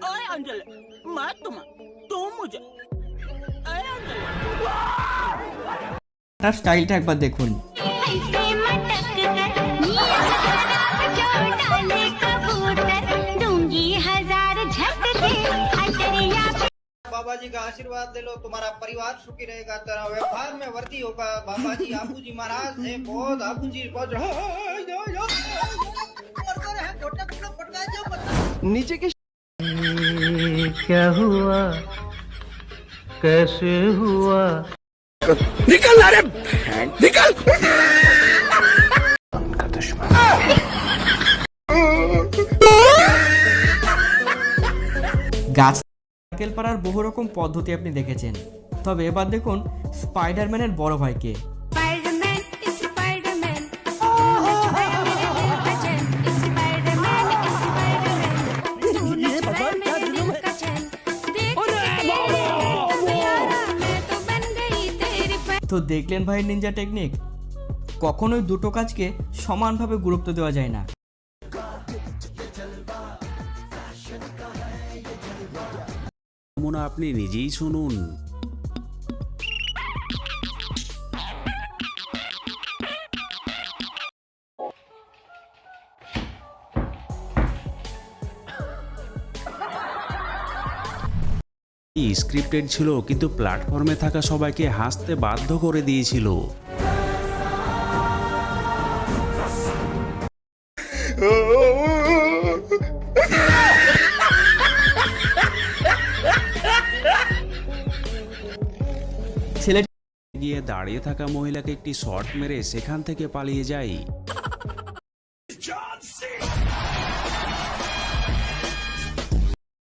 ओए अंजलि, मैं तुम्हें, तुम मुझे। ओए अंजलि। তার স্টাইলটা একবার দেখুন। ऐसे मटक कर मियां खराब जो डाले कबूतर दूंगी 1000 झटके अटरिया पे। बाबा जी का आशीर्वाद ले लो, तुम्हारा परिवार सुखी रहेगा, तेरा व्यवहार में वृद्धि होगा। बाबा जी आपू जी महाराज है बहुत, आपू जी बहुत नीचे के क्या हुआ कैसे हुआ निकल ना रे निकल का दुश्मन গাছ নারকেল পাড়ার বহু রকম পদ্ধতি আপনি দেখেছেন, তবে এবার দেখুন স্পাইডারম্যানের বড় ভাইকে। स्पाइडरमैन स्पाइडरमैन नच गया मेरे दिल का चैन। स्पाइडरमैन स्पाइडरमैन नच गया मेरे दिल का चैन। देख मैं तो बन गई तेरी फैन। তো দেখলেন ভাই নিনজা টেকনিক, কখনোই দুটো কাজকে সমানভাবে গুরুত্ব দেওয়া যায় না। নমুনা আপনি নিজেই শুনুন। স্ক্রিপ্টেড ছিল কিন্তু প্ল্যাটফর্মে থাকা সবাইকে হাসতে বাধ্য করে দিয়েছিল। ছেলেটি গিয়ে দাঁড়িয়ে থাকা মহিলাকে একটি শট মেরে সেখান থেকে পালিয়ে যায়।